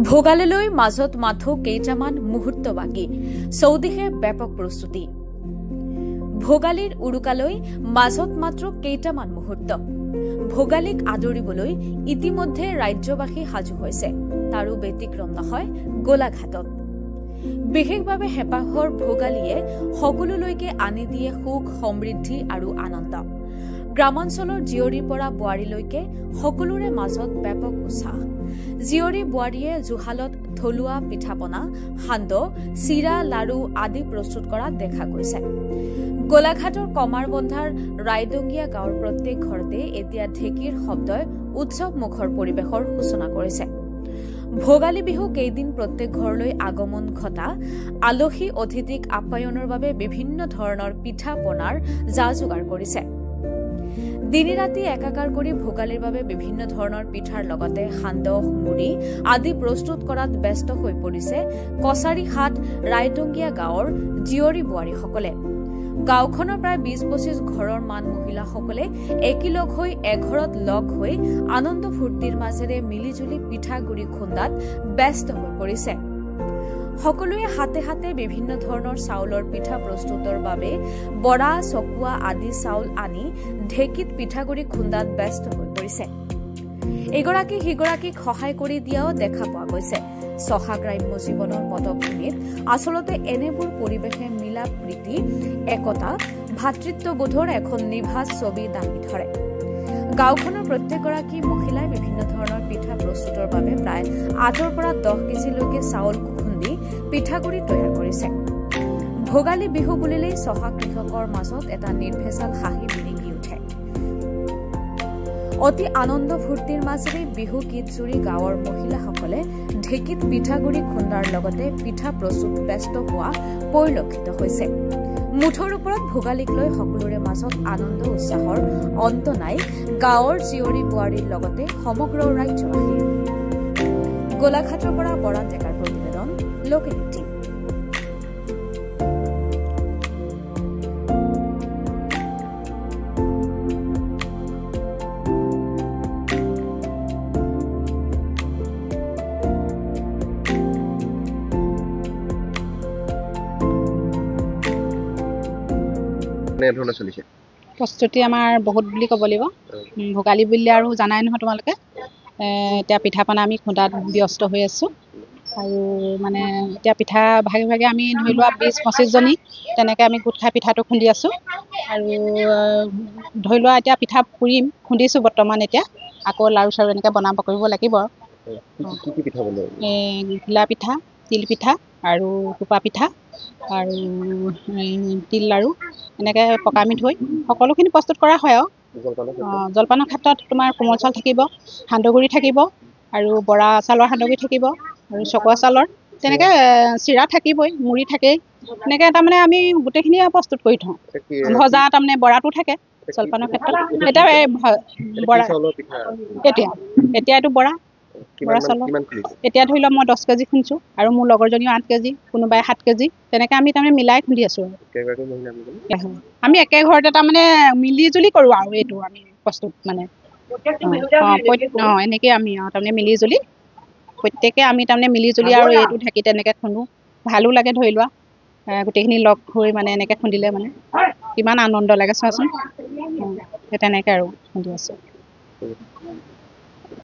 ভোগালীলৈ মাজত মাথো কেইটামান মুহূৰ্ত বাকী চৌদিশে ব্যাপক প্ৰস্তুতি ভোগালীৰ উৰুকালৈ মাজত মাত্ৰ কেইটামান মুহূৰ্ত ভোগালীক আদৰিবলৈ ইতিমধ্যে ৰাজ্যবাসী সাজু হৈছে তাৰো ব্যতিক্ৰম নহয় গোলাঘাটত বিশেষভাৱে হেপাহৰ ভোগালীয়ে সকলোলৈকে আনি দিয়ে সুখ সমৃদ্ধি আৰু আনন্দ গ্ৰামাঞ্চলৰ জিয়ৰীৰ পৰা বোৱাৰীলৈকে সকলোৰে মাজত ব্যাপক উৎসাহ জিয়ৰী বোৱাৰীয়ে জুহালত থলুৱা পিঠাপনা সান্দহ চিৰা লাৰু আদি প্ৰস্তুত কৰা দেখা গৈছে গোলাঘাটৰ কমাৰবন্ধাৰ ৰায়ডঙ্গিয়া গাঁৱৰ প্ৰত্যেক ঘৰতে এতিয়া ঢেকীৰ শব্দই উৎসৱ মুখৰ পৰিৱেশৰ সূচনা কৰিছে ভোগালী বিহু কেইদিন প্ৰত্যেক ঘৰলৈ আগমন ঘটা আলহী অতিথিক আপ্যায়নৰ বাবে বিভিন্ন ধৰণৰ পিঠা পনাৰ যা যোগাৰ কৰিছে দিনে ৰাতি একাকাৰ কৰি ভোগালীৰ বাবে বিভিন্ন ধৰণৰ পিঠাৰ লগতে সান্দহ মুড়ি আদি প্ৰস্তুত কৰাত ব্যস্ত হৈ পৰিছে কছাৰীহাট ৰায়ডঙ্গিয়া গাঁৱৰ জিয়ৰী বোৱাৰীসকলে গাঁওখনৰ প্ৰায় ২০-২৫ ঘৰৰ মান মহিলাসকলে একিলগ হৈ এঘৰত লগ হৈ আনন্দ ফূৰ্তিৰ মাজেৰে মিলিজুলি পিঠাগুৰি খুন্দাত ব্যস্ত হৈ পৰিছে সকলোৱে হাতে হাতে বিভিন্ন ধৰণৰ চাউলৰ পিঠা প্ৰস্তুতৰ বাবে বৰা চকুৱা আদি চাউল আনি ঢেকীত পিঠাগুৰি খুন্দাত ব্যস্ত হৈ পৰিছে এগৰাকী সিগৰাকীক সহায় কৰি দিয়াও দেখা পোৱা গৈছে সহা গ্ৰাম্য জীৱনৰ পটভূমিত আচলতে এনেবোৰ পৰিৱেশে মিলা প্ৰীতি একতা ভাতৃত্ববোধৰ এখন নিভাজ ছবি দাঙি ধৰে গাঁওখনৰ প্ৰত্যেকগৰাকী মহিলাই বিভিন্ন ধৰণৰ পিঠা প্ৰস্তুতৰ বাবে প্ৰায় ৮ৰ পৰা ১০ কেজিলৈকে চাউল খুন্দি পিঠাগুৰি তৈয়াৰ কৰিছে ভোগালী বিহু বুলিলেই সহা কৃষকৰ মাজত এটা নিৰ্ভেজাল হাঁহি বিৰিঙি উঠে অতি আনন্দ ফূৰ্তিৰ মাজেৰে বিহু গীত জুৰি গাঁৱৰ মহিলাসকলে ঢেকীত পিঠাগুৰি খুন্দাৰ লগতে পিঠা প্ৰস্তুত ব্যস্ত হোৱা পৰিলক্ষিত হৈছে মুঠৰ ওপৰত ভোগালীক লৈ সকলোৰে মাজত আনন্দ উৎসাহৰ অন্ত নাই গাঁৱৰ জিয়ৰী বোৱাৰীৰ লগতে সমগ্ৰ ৰাজ্যবাসীৰ গোলাঘাটৰ পৰা বৰান ডেকাৰ প্ৰতিবেদন লোকনীতি প্ৰস্তুতি আমাৰ বহুত বুলি ক'ব লাগিব ভোগালী বুলিলে আৰু জানাই নহয় তোমালোকে এতিয়া পিঠা পনা আমি খুন্দাত ব্যস্ত হৈ আছোঁ আৰু মানে এতিয়া পিঠা ভাগে ভাগে আমি ধৰি লোৱা ২০-২৫ জনী তেনেকৈ আমি গোট খাই পিঠাটো খুন্দি আছোঁ আৰু ধৰি লোৱা এতিয়া পিঠা পুৰিম খুন্দিছোঁ বৰ্তমান এতিয়া আকৌ লাৰু চাৰু এনেকৈ বনাব কৰিব লাগিব ঘিলা পিঠা তিল পিঠা আৰু টোপা পিঠা আৰু তিল লাৰু এনেকৈ পকা মিঠৈ সকলোখিনি প্ৰস্তুত কৰা হয় আৰু জলপানৰ ক্ষেত্ৰত তোমাৰ কোমল চাউল থাকিব সান্দহগুড়ি থাকিব আৰু বৰা চাউলৰ সান্দহগুড়ি থাকিব আৰু চকুৱা চাউলৰ তেনেকৈ চিৰা থাকিবই মুড়ি থাকেই এনেকৈ তাৰমানে আমি গোটেইখিনি প্ৰস্তুত কৰি থওঁ ভজা তাৰমানে বৰাটো থাকে জলপানৰ ক্ষেত্ৰত এতিয়া বৰা এতিয়া এইটো বৰা চাউলৰ এতিয়া ধৰি লওক মই 10 কেজি খুন্দিছোঁ আৰু মোৰ লগৰজনীও 8 কেজি কোনোবাই 7 কেজি তেনেকৈ আমি তাৰমানে মিলাই খুন্দি আছোঁ আমি একে ঘৰতে তাৰমানে মিলি জুলি কৰোঁ আৰু এইটো আমি প্ৰস্তুত মানে এনেকৈ আমি তাৰমানে মিলি জুলি প্ৰত্যেকে আমি তাৰমানে মিলি জুলি আৰু এইটো ঢাকি তেনেকৈ খুন্দো ভালো লাগে ধৰি লোৱা গোটেইখিনি লগ হৈ মানে এনেকৈ খুন্দিলে মানে কিমান আনন্দ লাগে চোৱাচোন সেই তেনেকৈ আৰু খুন্দি আছোঁ